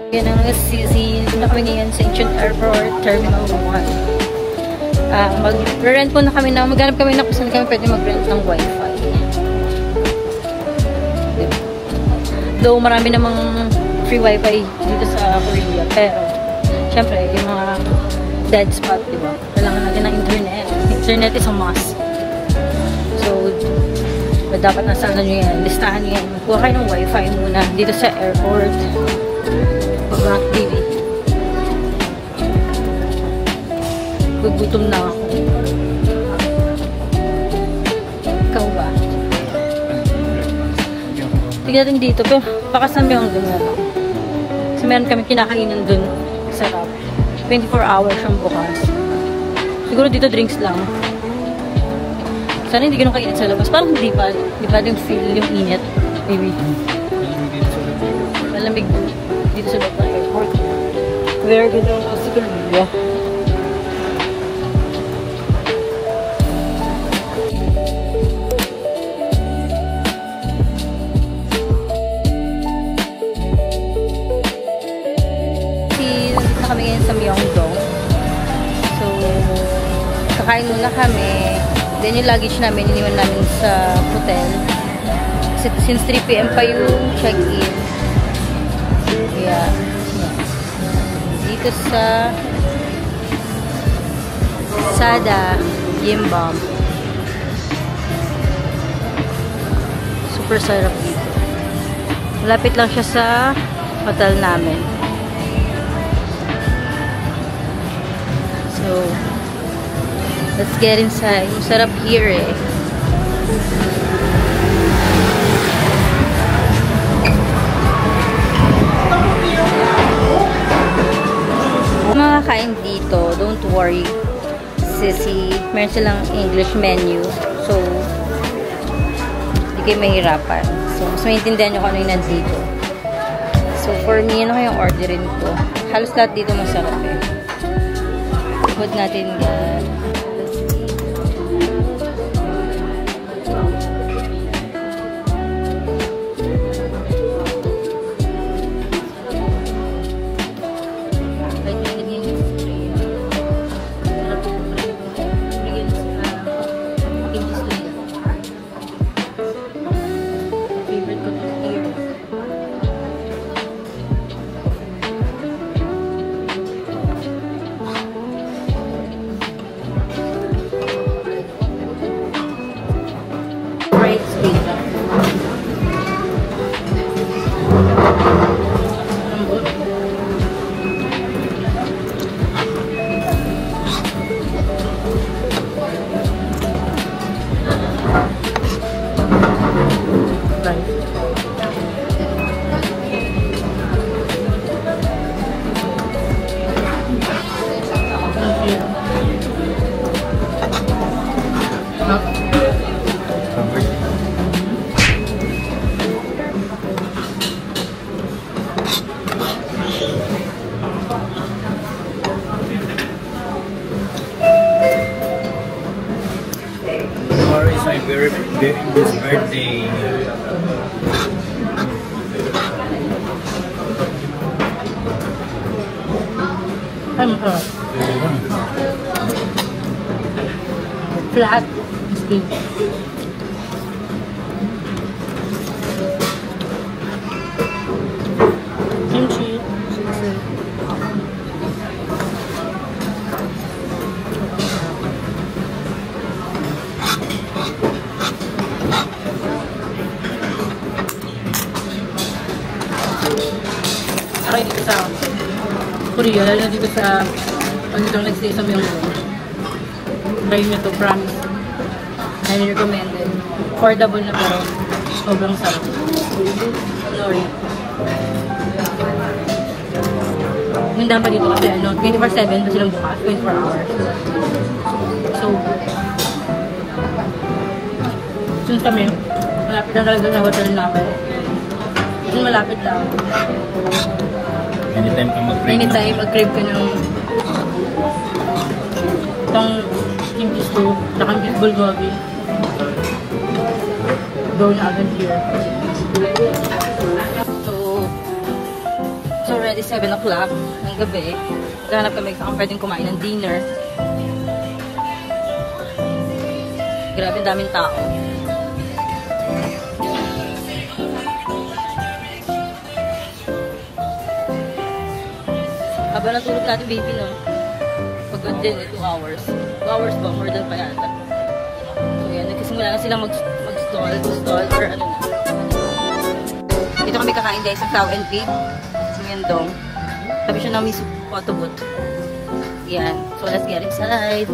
Yan ang CZ na kami ngayon sa Incheon Airport Terminal 1. Mag-rent po na kami na, maghanap kami na kung saan kami pwede mag-rent ng wifi. Though marami namang free wifi dito sa Korea, pero syempre yung mga dead spot, diba? Kailangan natin ng internet. Internet is a must. So, dapat nasa ano nyo yan, listahan nyo yan. Kuha kayo ng wifi muna dito sa airport. Pag-rock TV. Gugutom na ako. Ikaw ba? Tignan natin dito. Pero baka sa Myeongdong na lang. Kasi meron kami kinakainan dun. Sarap. 24 hours siyang bukas. Siguro dito drinks lang. Sana hindi ganun kainit sa labas. Parang hindi pa. Hindi pa yung feel, yung init. Maybe. Malamig dito sa loob ng airport. Very good ang sa Korea. Na kami ngayon sa Myeongdong. So, kakain muna kami. Then yung luggage namin, iniwan namin sa hotel. Since 3 PM pa yung check-in. Kaya, dito sa Sada Gimbam. Super sarap dito. Malapit lang siya sa hotel namin. So, let's get inside. Masarap here eh. Makakain dito, don't worry. Sissy, meron silang English menu. So, hindi kayo mahirapan. So, mas maintindihan nyo kung ano yung nandito. So, for me, ano kayong orderin ko? Halos lahat dito masarap eh. Put natin yan. Tomorrow is my very this birthday. Flat. Kimchi. Okay, dito sa Korea, lalo na dito sa ano itong nag-stay sa Myeongdong. Try nyo to, promise. Highly recommended. Affordable na pero sobrang sarap. Sorry. Ganda pa dito kasi 24/7 pa silang bukas, 24 hours. So, since kami, malapit lang talaga sa hotel namin. Yung malapit lang. Anytime ka mag-crave. Anytime, mag-crave ka ng itong kimchi stew, saka beef bulgogi. Go na agad here. So, it's already 7 o'clock ng gabi. Maghanap kami kung pwedeng kumain ng dinner. Grabe, daming tao. Habang natulog natin, baby, no? Pagod din, 2 hours. 2 hours ba? More than pa yata. So, yan. Nagkasimula na silang mag-stall, or ano na. Dito kami kakain guys sa Cow and Pig. Sa Myeongdong. Sabi siya namin sa photo booth. Yan. So, let's get inside.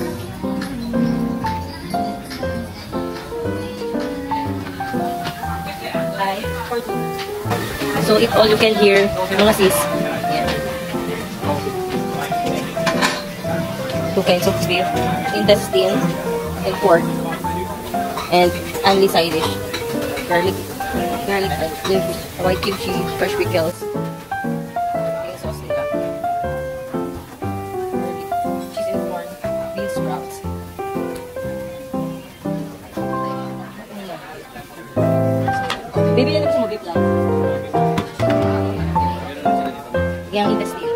Hi. So, eat all you can hear. Mga sis. Yan. 2 kinds of beef, intestine, and pork, and only side dish, garlic, white kimchi, fresh pickles, yung sauce nila, cheese and corn, bean sprouts. Bibili na sa mo beef lang. Yung intestine.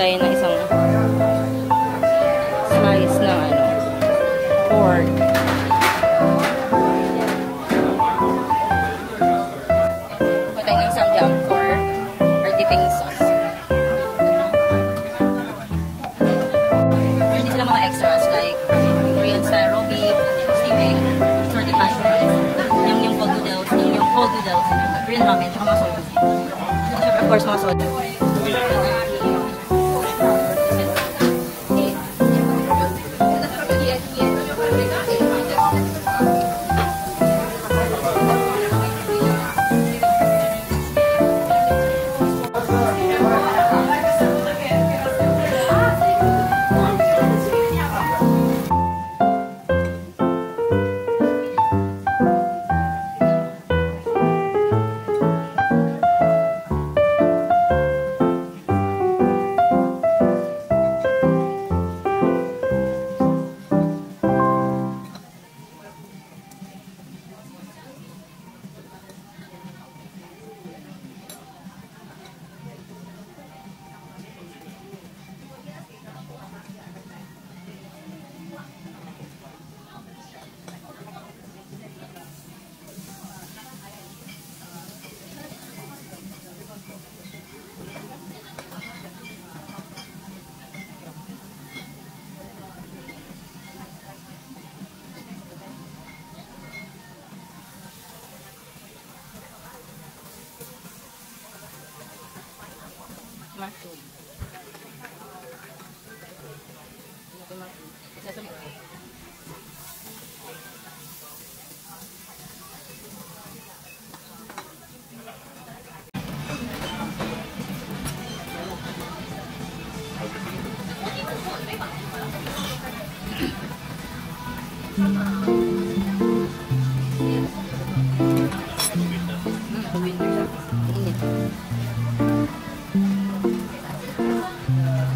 Tayo na isang slice ng pork. Patay ng samgyang for our dipping sauce. Meron din sila mga extras like Korean style raw beef, steaming, 35. Yung cold noodles, Korean ramen, tsaka mga soda. Of course, mga soda.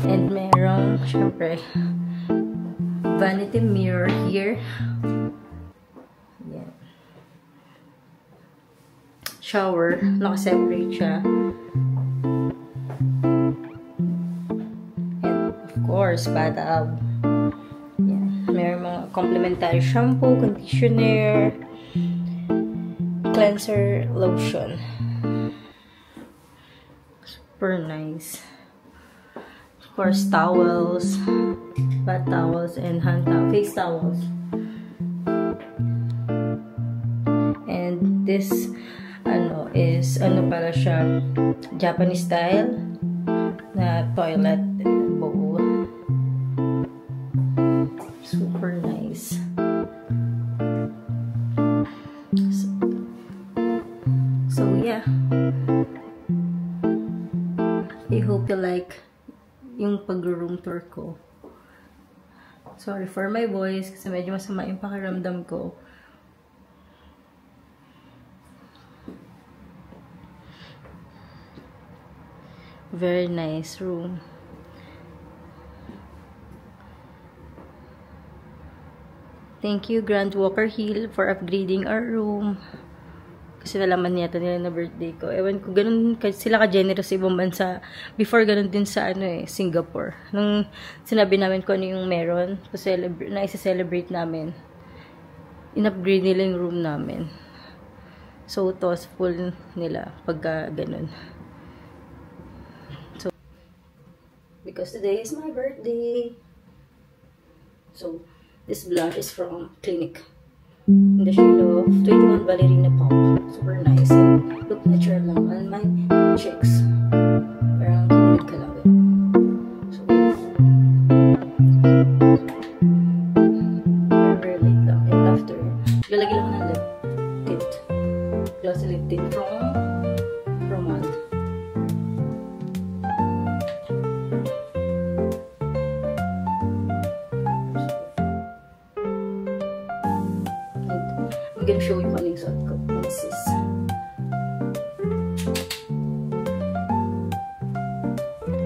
And merong, syempre, vanity mirror here. Yan. Shower, naka-separate siya. And of course, bathtub. Yan. Merong mga complimentary shampoo, conditioner, cleanser, lotion. Super nice. Of course, towels, bath towels, and face towels. And this is para siya Japanese style na toilet bowl. Super nice. So yeah, I hope you like yung pag-room tour ko. Sorry for my voice kasi medyo masama yung pakiramdam ko. Very nice room. Thank you, Grand Walker Hill, for upgrading our room. Kasi nalaman nila na birthday ko. Ewan ko, ganun sila ka-generous sa ibang bansa. Before, ganun din sa Singapore. Nung sinabi namin ko ano yung meron, na isa-celebrate namin, in-upgrade nila yung room namin. So, ito, full nila pagka ganun. Because today is my birthday. So, this blush is from Clinique. In the shade of 21 Ballerina Pop. Super nice. And look natural lang on my cheeks. Parang kinig ka lang. So, very light lang. And after, lalagay lang ng lip tint. Glossy lip tint from Romand. I'm gonna show you kung anong suot ko. This is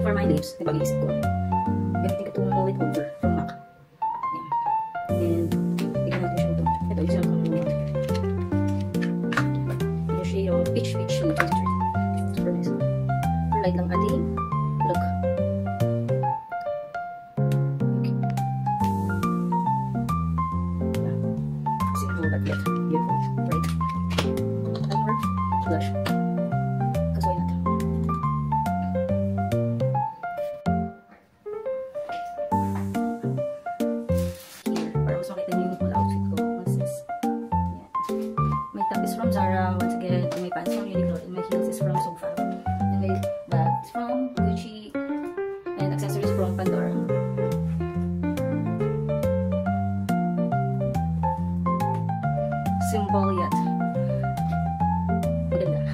for my lips. Nag-iisip ko. Gamitin ko itong Move It Over from MAC. Ayan. And bigyan natin siya ito. Ito, isa lang kong yung shade of Peach Lip Twister. Super nice. Super light lang ating look. Yet beautiful, right? Timer, blush. Kasi why not? Here, para mas makita niyo yung full outfit ko. What's this? Yeah. My top is from Zara. Once again, my pants from Uniqlo. And my heels is from Sofa. And my bag is from Gucci. And accessories from Pandora. Simple yet maganda.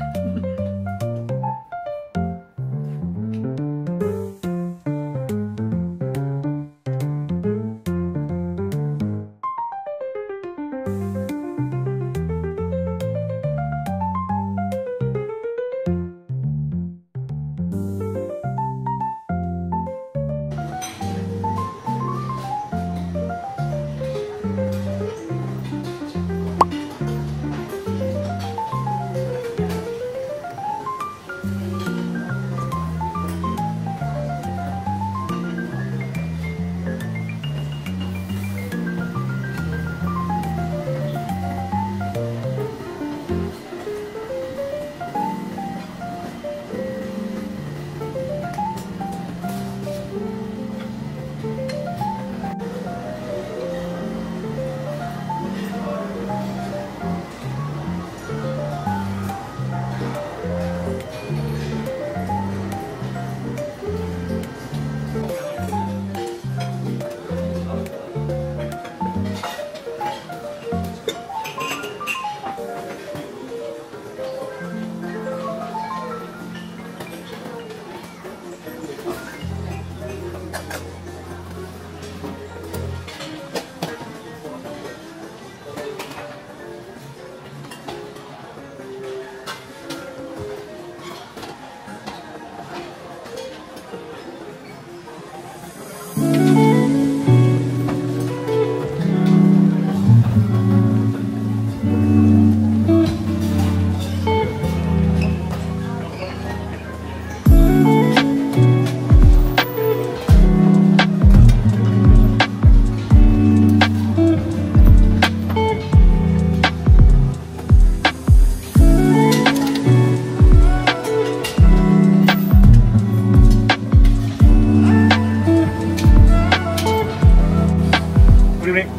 Good evening.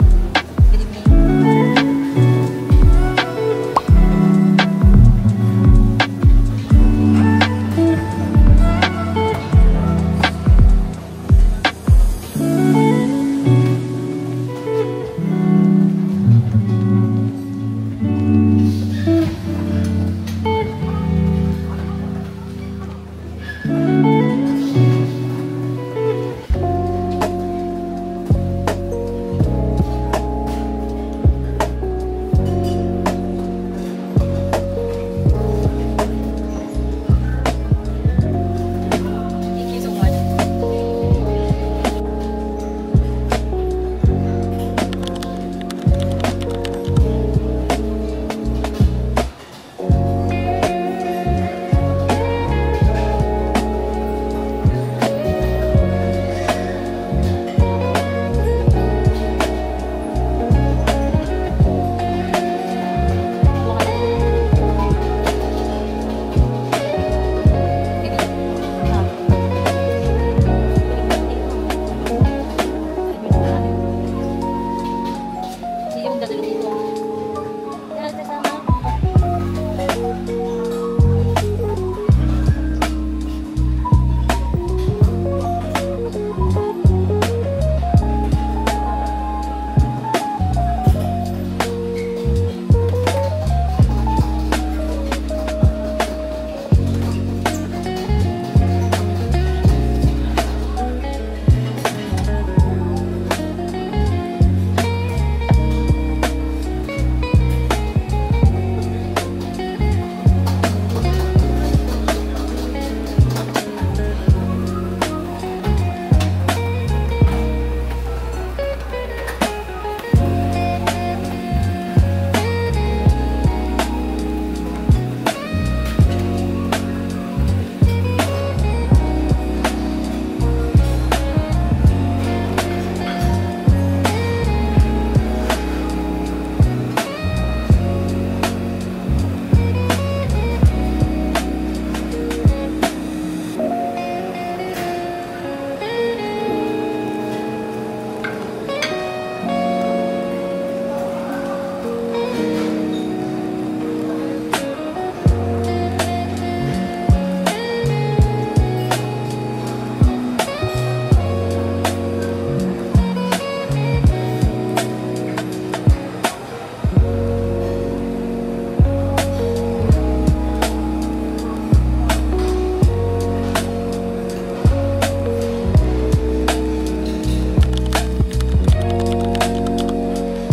Good evening. Thank you so much.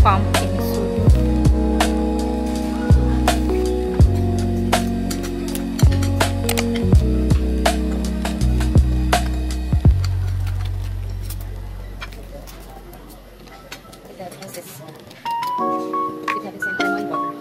Pumpkin soup. That is this. It has a lemon butter.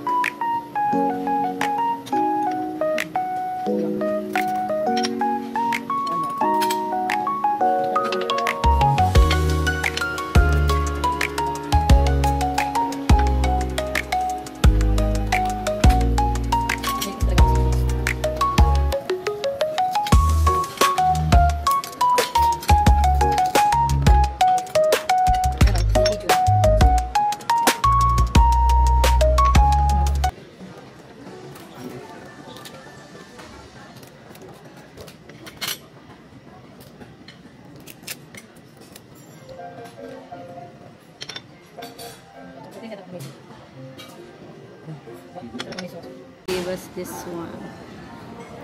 Give us this one.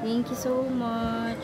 Thank you so much.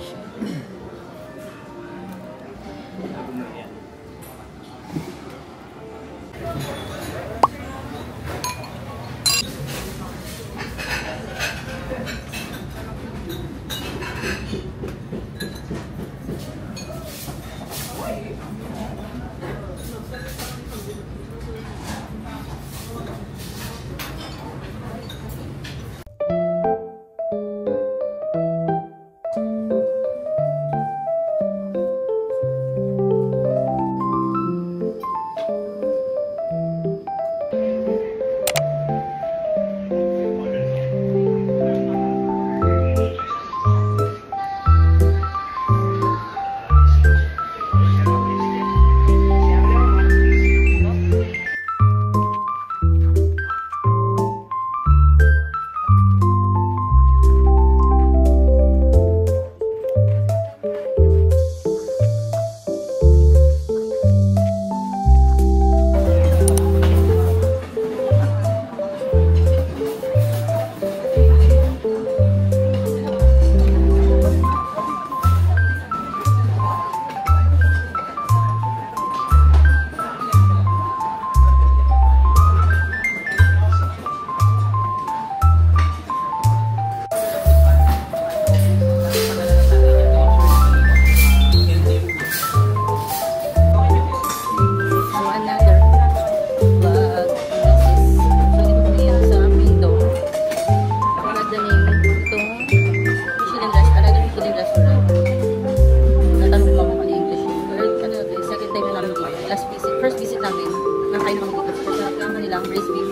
nakain kami dito. Super sarap lang kanilang braised beef.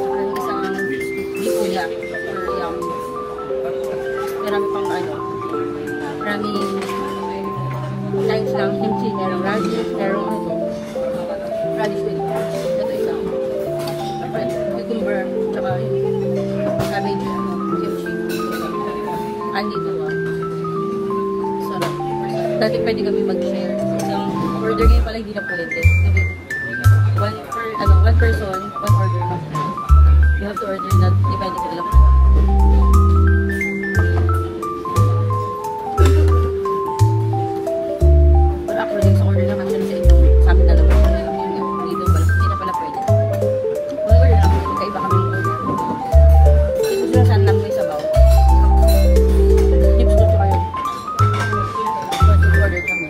Tsaka yung isang beef ulia or yum. Marami pang ano. Maraming lines lang. Kimchi, merong radish, merong ano. Radish din. Ito isang cucumber, tsaka cabbage, kimchi. Andito ba? Sarap. Dati pwede kami mag-share. Isang order ngayon pala hindi na pwede. One person, one order. You have to order that. Depende ka lang. Pero according sa order naman siya sa inyo, sa amin na lang. Dito pala, hindi na pala pwede. One order lang, magkaiba kami yung order. Dito sila saan lang may sabaw. Chips to tsaka yun. Order kami.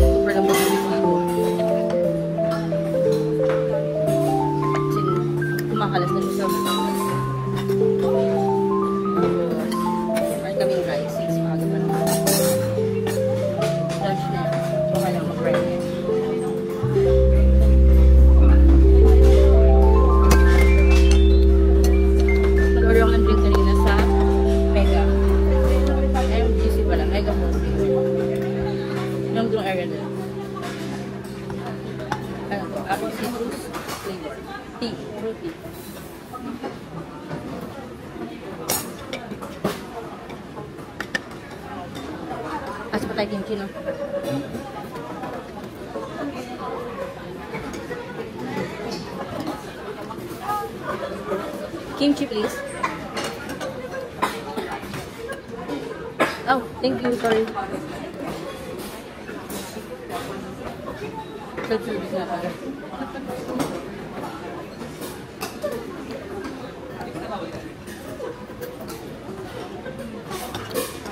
Super lang mga dito. Kasi kumakalas na siya sa meron kaming rice. 6 maaga pa naman. Lunch na yun. So, kailangan mag-ready. Nag-order ako ng drink kanina sa Mega. MGC pala. Mega Coffee. Yung drone area na. Ano to? Apple citrus flavor. Tea. Fruity. As pa tayo kimchi, no? Kimchi, please. Oh, thank you. Sorry. Self-service na pala.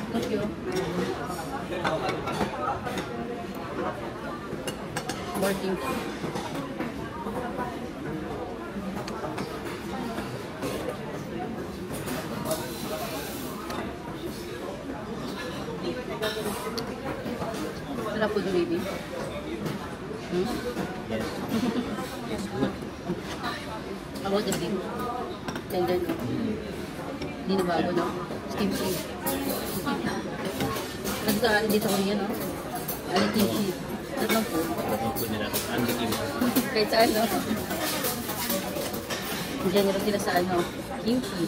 Thank you. More kimchi. Sarap po, baby. Yes. Yes, good. About the beef. Tender, no? Hindi na bago, no? Kimchi. Kasi sa dito sa Korea, no? Ano kimchi? Tatlong po. Tatlong po nila. Ang bikin. Kahit saan, no? Diyan nila sila sa ano? Kimchi.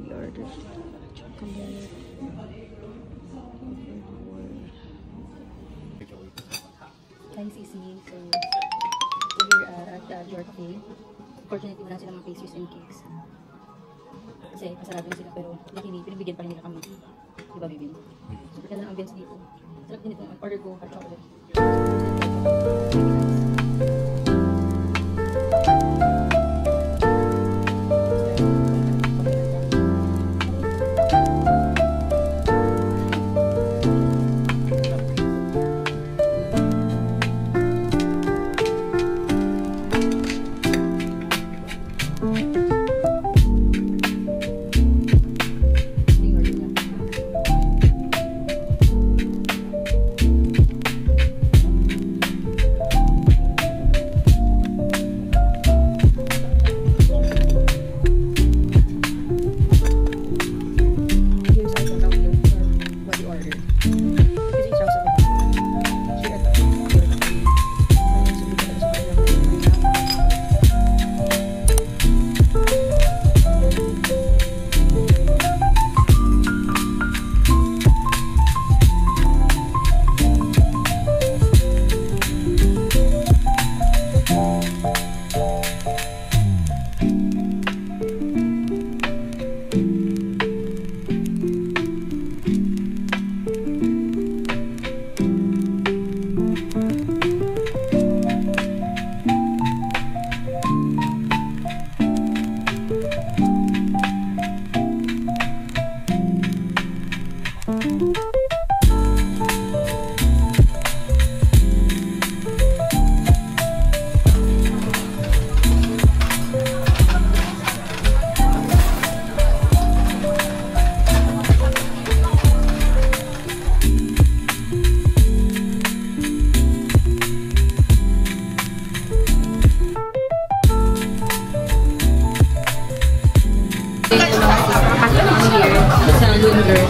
We ordered chocolate. Thanks, Isi. So, we're at your cafe. Fortunately, wala silang mga pastries and cakes. Kasi pasarado na sila, pero luckily, pinibigyan pa rin nila kami. Diba, Bibin? Super ganda ng ambience dito. Sarap din ito. Order ko hot chocolate. balloon girl.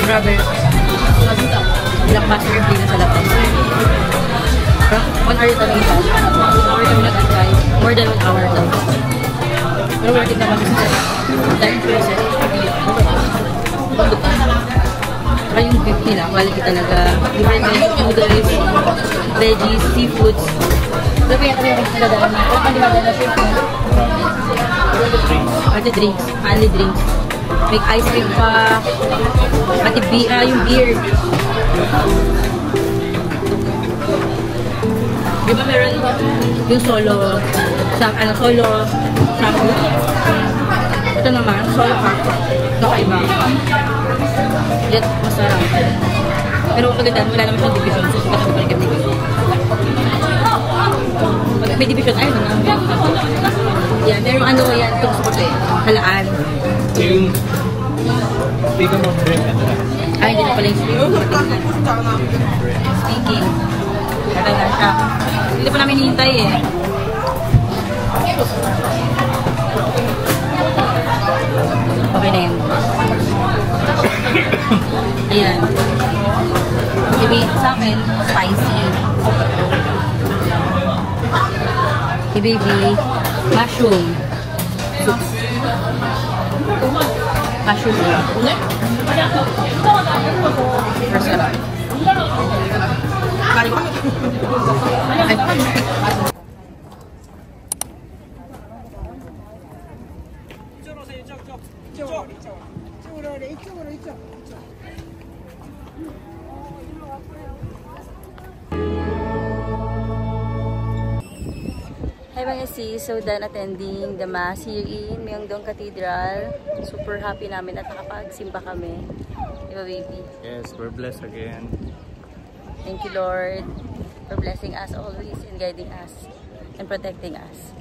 Grabe. Blockbuster play na sa labas. 1 hour kami ito. 1 hour kami nag-antay. More than 1 hour daw. Pero worth it naman kasi dahil process. Saka yung beef nila, quality talaga. Different kind of noodles, veggies, seafoods. Pero yung nadadaan na. Kung ano nadadaan na siya. Pati drinks. Only drinks. May ice cream pa. Pati yung beer. Di ba meron yung solo shampoo? Ito naman, solo pack. Kakaiba. Yan, masarap. Pero pagkandaan, wala naman siyang division. So, sukat ako paligam division. Pag may division, ayun na. Yan, merong ano yan, ito gusto ko ito eh. Halaan. Yung speaking of drink, Ay, hindi na pala yung speaking. Ito na siya. Hindi pa namin hinihintay eh. Okay na yun. Ayan. Sabi sa akin, spicy. Hey baby, mushroom. Soup. Mushroom. Masarap. Hi mga sis, so done attending the mass here in Myeongdong Cathedral. Super happy namin at nakapagsimba kami. Diba baby? yes, we're blessed again. Thank you Lord for blessing us always and guiding us and protecting us.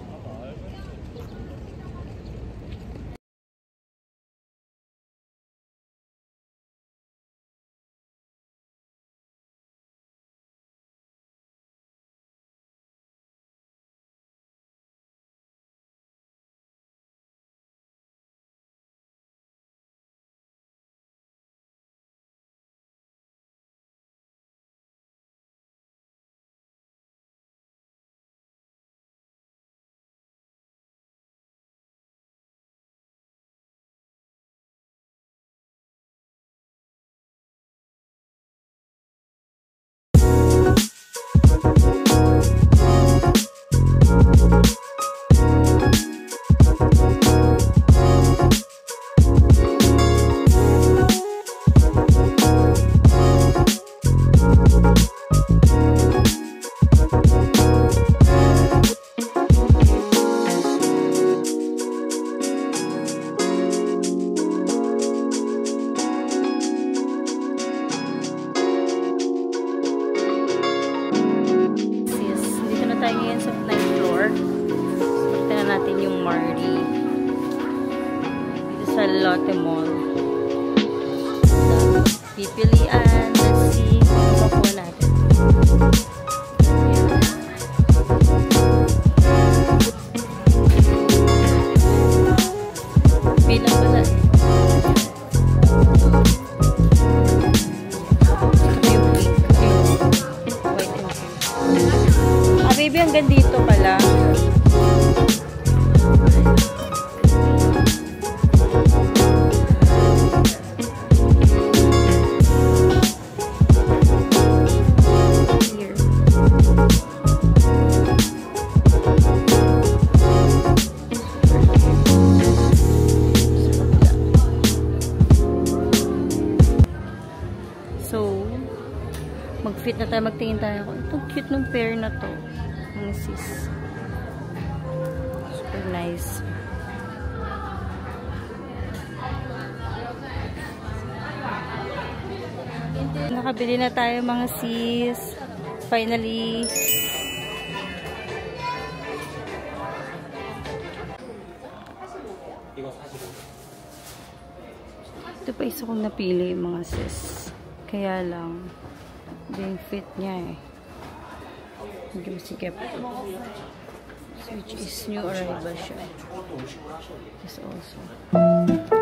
Sa Lotte Mall. Pipilian. Let's see kung makuha natin. Bilang pala eh. Ito yung pink. White and pink. Ah, baby, hanggang dito pala. Mag-fit na tayo, magtingin tayo. Itong cute ng pair na to. Ang sis. Super nice. Nakabili na tayo mga sis. Finally. Ito pa isa kong napili mga sis. Kaya lang yung fit niya eh. Hindi masikip. Which is new arrival siya. This also.